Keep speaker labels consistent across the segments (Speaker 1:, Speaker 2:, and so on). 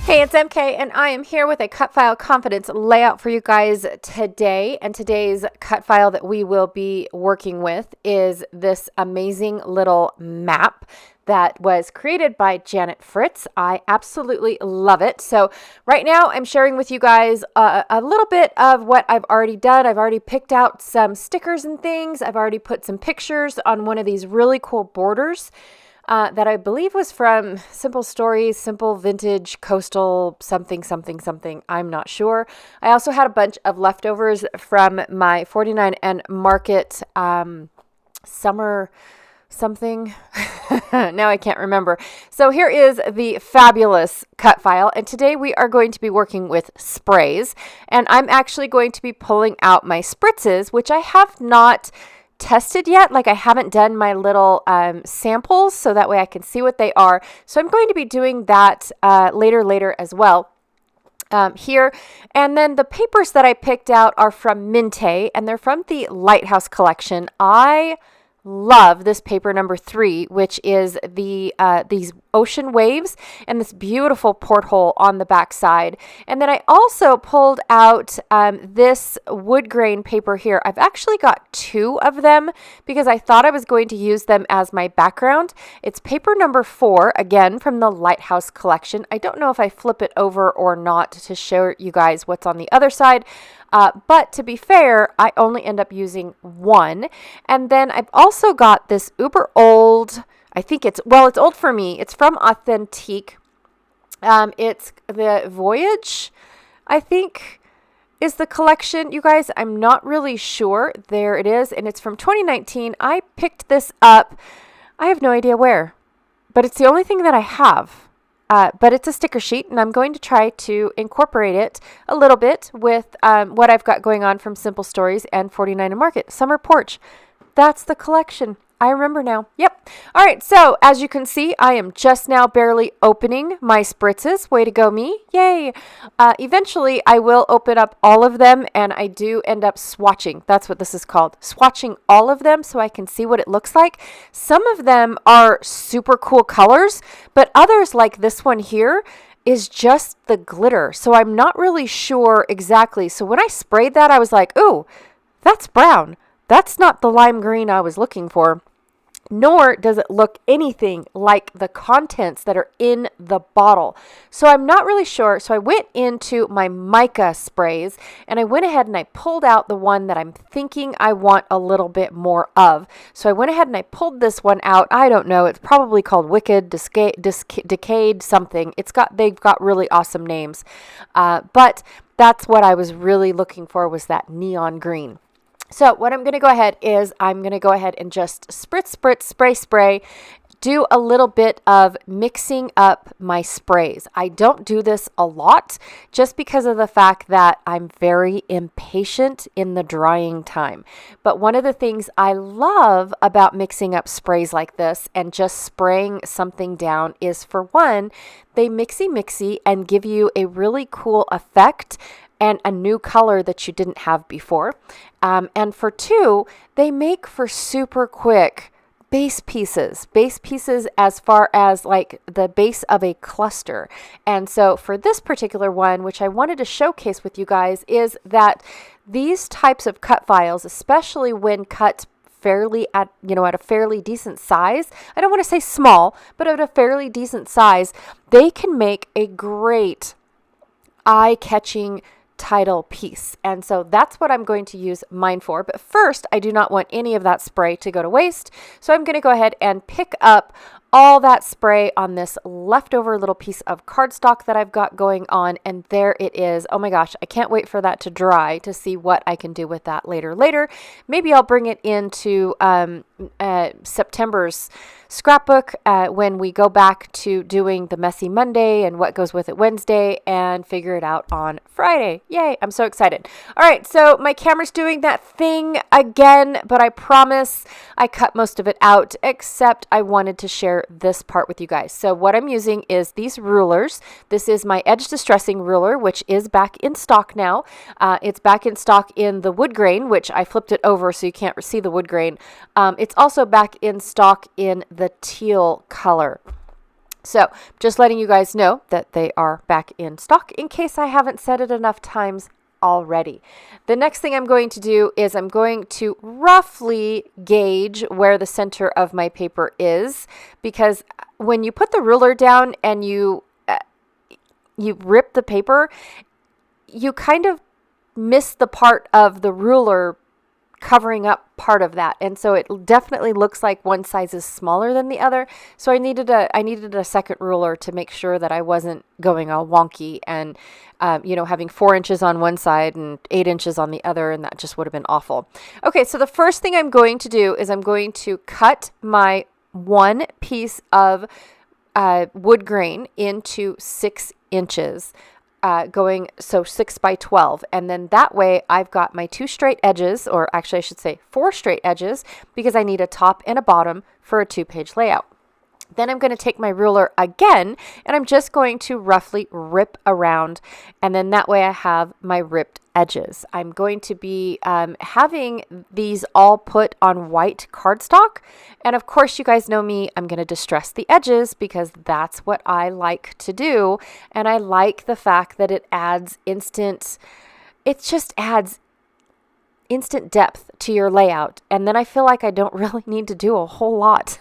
Speaker 1: Hey, it's MK, and I am here with a cut file confidence layout for you guys today. And today's cut file that we will be working with is this amazing little map that was created by Janet Fritz. I absolutely love it. So right now I'm sharing with you guys a little bit of what I've already done. I've already picked out some stickers and things. I've already put some pictures on one of these really cool borders that I believe was from Simple Stories, Simple Vintage, Coastal, something. I'm not sure. I also had a bunch of leftovers from my 49 and Market summer something. Now I can't remember. So here is the fabulous cut file. And today we are going to be working with sprays. And I'm actually going to be pulling out my spritzes, which I have not tested yet. Like I haven't done my little samples so that way I can see what they are. So I'm going to be doing that later as well. Here. And then the papers that I picked out are from Minte, and they're from the Lighthouse collection. I love this paper number 3, which is the these ocean waves and this beautiful porthole on the back side. And then I also pulled out this wood grain paper here. I've actually got 2 of them because I thought I was going to use them as my background. It's paper number 4, again from the Lighthouse collection. I don't know if I flip it over or not to show you guys what's on the other side. But to be fair, I only end up using 1. And then I've also got this uber old, I think it's old for me. It's from Authentique. It's the Voyage, I think, is the collection. You guys, I'm not really sure. There it is. And it's from 2019. I picked this up. I have no idea where, but it's the only thing that I have. But it's a sticker sheet, and I'm going to try to incorporate it a little bit with what I've got going on from Simple Stories and 49 and Market. Summer Porch. That's the collection. I remember now. Yep. All right. So as you can see, I am just now barely opening my spritzes. Way to go, me. Yay. Eventually, I will open up all of them, and I do end up swatching. That's what this is called. Swatching all of them so I can see what it looks like. Some of them are super cool colors, but others like this one here is just the glitter. So I'm not really sure exactly. So when I sprayed that, I was like, ooh, that's brown. That's not the lime green I was looking for, nor does it look anything like the contents that are in the bottle. So I'm not really sure. So I went into my mica sprays, and I went ahead and I pulled out the one that I'm thinking I want a little bit more of. So I went ahead and I pulled this one out. I don't know. It's probably called Wicked, Decayed something. They've got really awesome names. But that's what I was really looking for, was that neon green. So what I'm going to go ahead is I'm going to go ahead and just spray, do a little bit of mixing up my sprays. I don't do this a lot just because of the fact that I'm very impatient in the drying time. But one of the things I love about mixing up sprays like this and just spraying something down is, for one, they mixy and give you a really cool effect and a new color that you didn't have before. And for 2, they make for super quick base pieces as far as like the base of a cluster. And so for this particular one, which I wanted to showcase with you guys, is that these types of cut files, especially when cut fairly at a fairly decent size, I don't want to say small, but at a fairly decent size, they can make a great eye-catching title piece. And so that's what I'm going to use mine for. But first, I do not want any of that spray to go to waste. So I'm going to go ahead and pick up all that spray on this leftover little piece of cardstock that I've got going on. And there it is. Oh my gosh, I can't wait for that to dry to see what I can do with that later. Maybe I'll bring it into September's scrapbook when we go back to doing the Messy Monday and what goes with it Wednesday, and figure it out on Friday. Yay, I'm so excited. All right, so my camera's doing that thing again, but I promise I cut most of it out, except I wanted to share this part with you guys. So what I'm using is these rulers. This is my edge distressing ruler, which is back in stock now. It's back in stock in the wood grain, which I flipped it over so you can't see the wood grain. It's also back in stock in the teal color. So just letting you guys know that they are back in stock in case I haven't said it enough times already. The next thing I'm going to do is I'm going to roughly gauge where the center of my paper is, because when you put the ruler down and you rip the paper, you kind of miss the part of the ruler covering up part of that, and so it definitely looks like one size is smaller than the other. So I needed a second ruler to make sure that I wasn't going all wonky and having 4 inches on one side and 8 inches on the other, and that just would have been awful. Okay, so the first thing I'm going to do is I'm going to cut my one piece of wood grain into 6 inches. So 6 by 12. And then that way I've got my 2 straight edges, or actually I should say 4 straight edges, because I need a top and a bottom for a 2-page layout. Then I'm going to take my ruler again, and I'm just going to roughly rip around, and then that way I have my ripped edges. I'm going to be having these all put on white cardstock, and of course you guys know me, I'm going to distress the edges because that's what I like to do, and I like the fact that it just adds instant depth to your layout, and then I feel like I don't really need to do a whole lot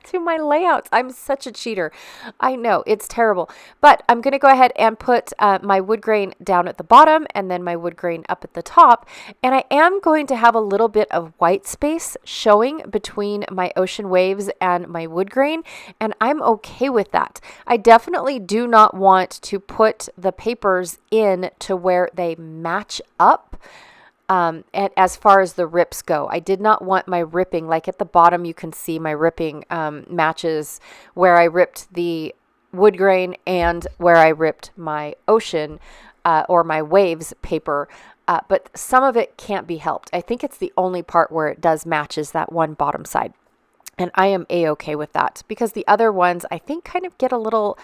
Speaker 1: to my layouts. I'm such a cheater. I know, it's terrible. But I'm going to go ahead and put my wood grain down at the bottom and then my wood grain up at the top. And I am going to have a little bit of white space showing between my ocean waves and my wood grain. And I'm okay with that. I definitely do not want to put the papers in to where they match up. And as far as the rips go, I did not want my ripping, like at the bottom you can see my ripping matches where I ripped the wood grain and where I ripped my ocean or my waves paper, but some of it can't be helped. I think it's the only part where it does matches that one bottom side, and I am a-okay with that because the other ones I think kind of get a little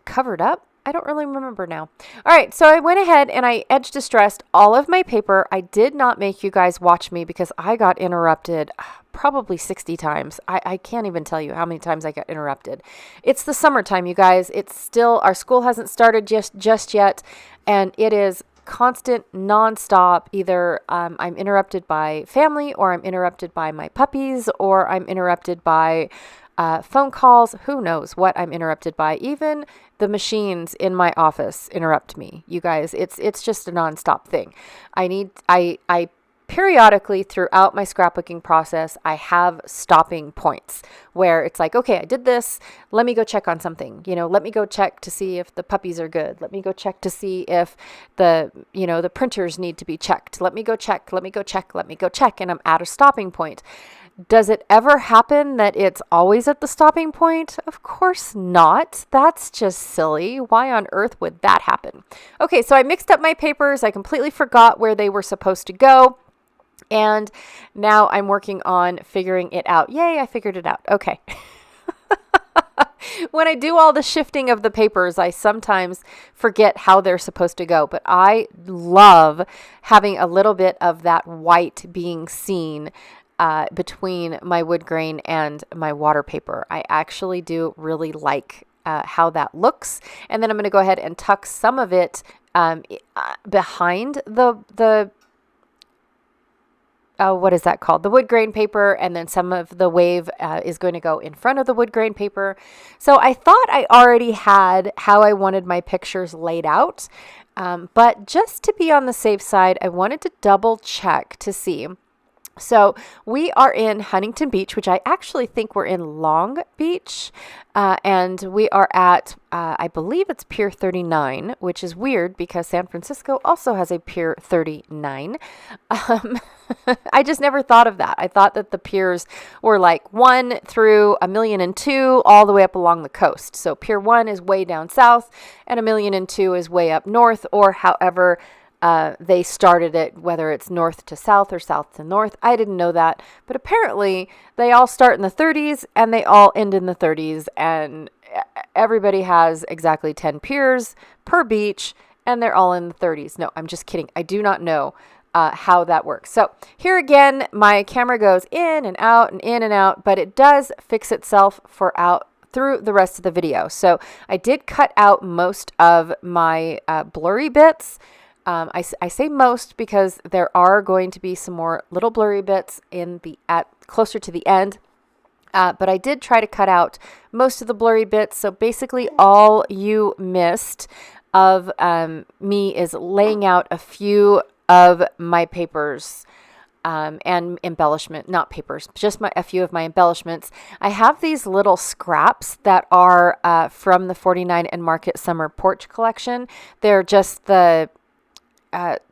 Speaker 1: covered up. I don't really remember now. All right, so I went ahead and I edge distressed all of my paper. I did not make you guys watch me because I got interrupted probably 60 times. I can't even tell you how many times I got interrupted. It's the summertime, you guys. It's still, our school hasn't started just yet, and it is constant, nonstop. Either I'm interrupted by family, or I'm interrupted by my puppies, or I'm interrupted by phone calls. Who knows what I'm interrupted by? Even the machines in my office interrupt me. You guys, it's just a nonstop thing. I periodically throughout my scrapbooking process, I have stopping points where it's like, okay, I did this. Let me go check on something. Let me go check to see if the puppies are good. Let me go check to see if the printers need to be checked. Let me go check. And I'm at a stopping point. Does it ever happen that it's always at the stopping point? Of course not. That's just silly. Why on earth would that happen? Okay, so I mixed up my papers. I completely forgot where they were supposed to go. And now I'm working on figuring it out. Yay, I figured it out. Okay. When I do all the shifting of the papers, I sometimes forget how they're supposed to go. But I love having a little bit of that white being seen between my wood grain and my water paper. I actually do really like how that looks. And then I'm going to go ahead and tuck some of it behind the what is that called? The wood grain paper, and then some of the wave is going to go in front of the wood grain paper. So I thought I already had how I wanted my pictures laid out, but just to be on the safe side, I wanted to double check to see. So we are in Huntington Beach, which I actually think we're in Long Beach, and we are at, I believe it's Pier 39, which is weird because San Francisco also has a Pier 39. I just never thought of that. I thought that the piers were like 1 through 1,000,002 all the way up along the coast. So Pier 1 is way down south, and 1,000,002 is way up north, or however they started it, whether it's north to south or south to north. I didn't know that, but apparently they all start in the 30s and they all end in the 30s, and everybody has exactly 10 piers per beach, and they're all in the 30s. No, I'm just kidding. I do not know how that works. So here again, my camera goes in and out and in and out, but it does fix itself through the rest of the video. So I did cut out most of my blurry bits. I say most because there are going to be some more little blurry bits closer to the end. But I did try to cut out most of the blurry bits. So basically all you missed of me is laying out a few of my papers and embellishment, not papers, just a few of my embellishments. I have these little scraps that are from the 49 and Market Summer Porch collection. They're just the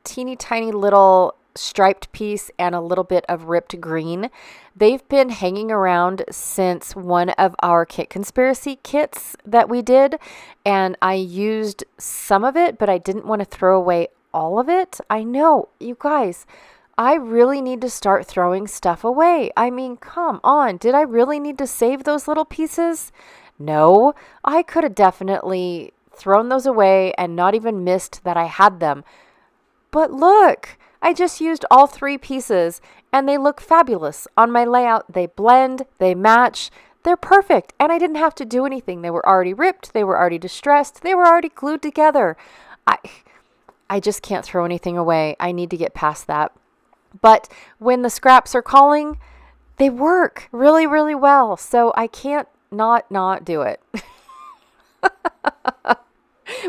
Speaker 1: teeny tiny little striped piece and a little bit of ripped green. They've been hanging around since one of our kit conspiracy kits that we did, and I used some of it, but I didn't want to throw away all of it. I know, you guys, I really need to start throwing stuff away. I mean, come on. Did I really need to save those little pieces? No, I could have definitely thrown those away and not even missed that I had them. But look, I just used all 3 pieces and they look fabulous on my layout. They blend, they match, they're perfect. And I didn't have to do anything. They were already ripped. They were already distressed. They were already glued together. I just can't throw anything away. I need to get past that. But when the scraps are calling, they work really, really well. So I can't not do it.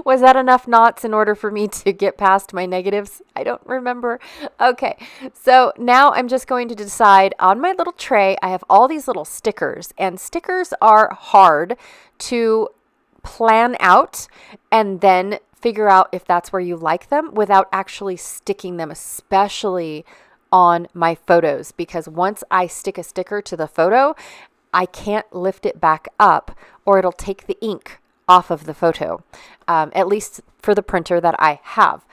Speaker 1: Was that enough knots in order for me to get past my negatives? I don't remember. Okay, so now I'm just going to decide on my little tray. I have all these little stickers, and stickers are hard to plan out and then figure out if that's where you like them without actually sticking them, especially on my photos, because once I stick a sticker to the photo, I can't lift it back up or it'll take the ink off of the photo, at least for the printer that I have.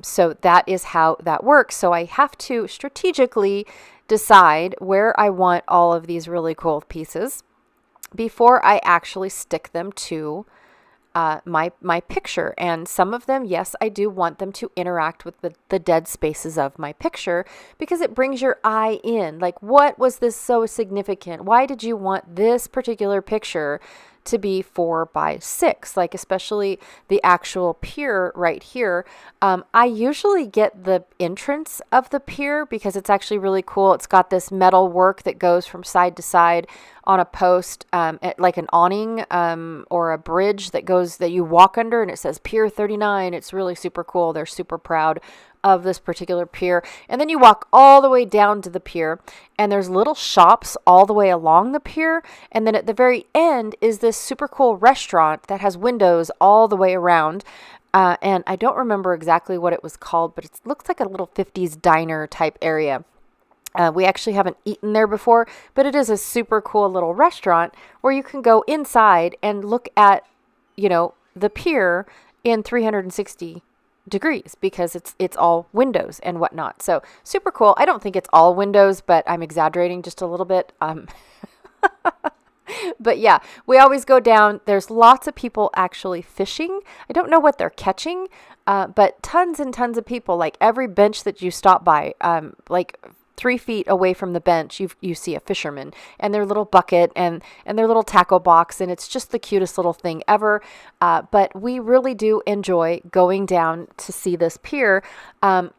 Speaker 1: So that is how that works. So I have to strategically decide where I want all of these really cool pieces before I actually stick them to my picture. And some of them, yes, I do want them to interact with the dead spaces of my picture because it brings your eye in. Like, what was this so significant? Why did you want this particular picture to be 4x6, like especially the actual pier right here? I usually get the entrance of the pier because it's actually really cool. It's got this metal work that goes from side to side on a post, like an awning or a bridge that you walk under, and it says Pier 39. It's really super cool. They're super proud of this particular pier. And then you walk all the way down to the pier, and there's little shops all the way along the pier. And then at the very end is this super cool restaurant that has windows all the way around. And I don't remember exactly what it was called, but it looks like a little 50s diner type area. We actually haven't eaten there before, but it is a super cool little restaurant where you can go inside and look at, the pier in 360 degrees because it's all windows and whatnot. So super cool. I don't think it's all windows, but I'm exaggerating just a little bit. But yeah, we always go down. There's lots of people actually fishing. I don't know what they're catching, but tons and tons of people. Like every bench that you stop by, like 3 feet away from the bench, you see a fisherman and their little bucket and their little tackle box, and it's just the cutest little thing ever. But we really do enjoy going down to see this pier.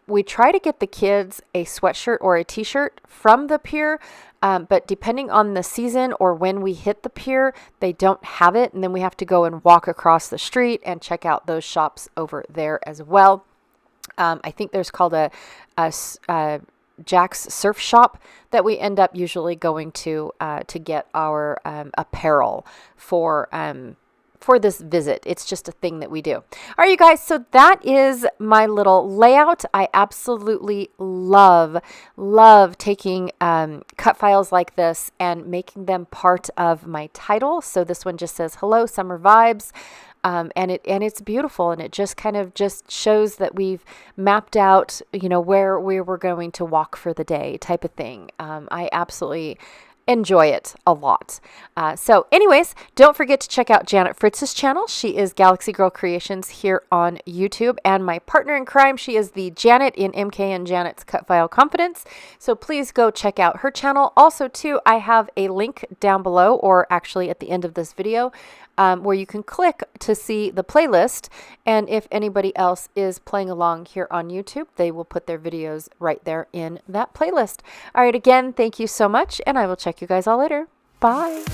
Speaker 1: We try to get the kids a sweatshirt or a t-shirt from the pier, but depending on the season or when we hit the pier, they don't have it, and then we have to go and walk across the street and check out those shops over there as well. I think there's called a Jack's Surf Shop that we end up usually going to get our apparel for this visit. It's just a thing that we do. All right, you guys, so that is my little layout. I absolutely love taking cut files like this and making them part of my title. So this one just says, "Hello, Summer Vibes." And it's beautiful, and it just kind of just shows that we've mapped out, where we were going to walk for the day type of thing. I absolutely enjoy it a lot. So anyways, don't forget to check out Janet Fritz's channel. She is Galaxy Girl Creations here on YouTube, and my partner in crime, she is the Janet in MK and Janet's Cut File Confidence. So please go check out her channel. Also too, I have a link down below, or actually at the end of this video, where you can click to see the playlist. And if anybody else is playing along here on YouTube, they will put their videos right there in that playlist. All right, again, thank you so much, and I will check you guys all later. Bye.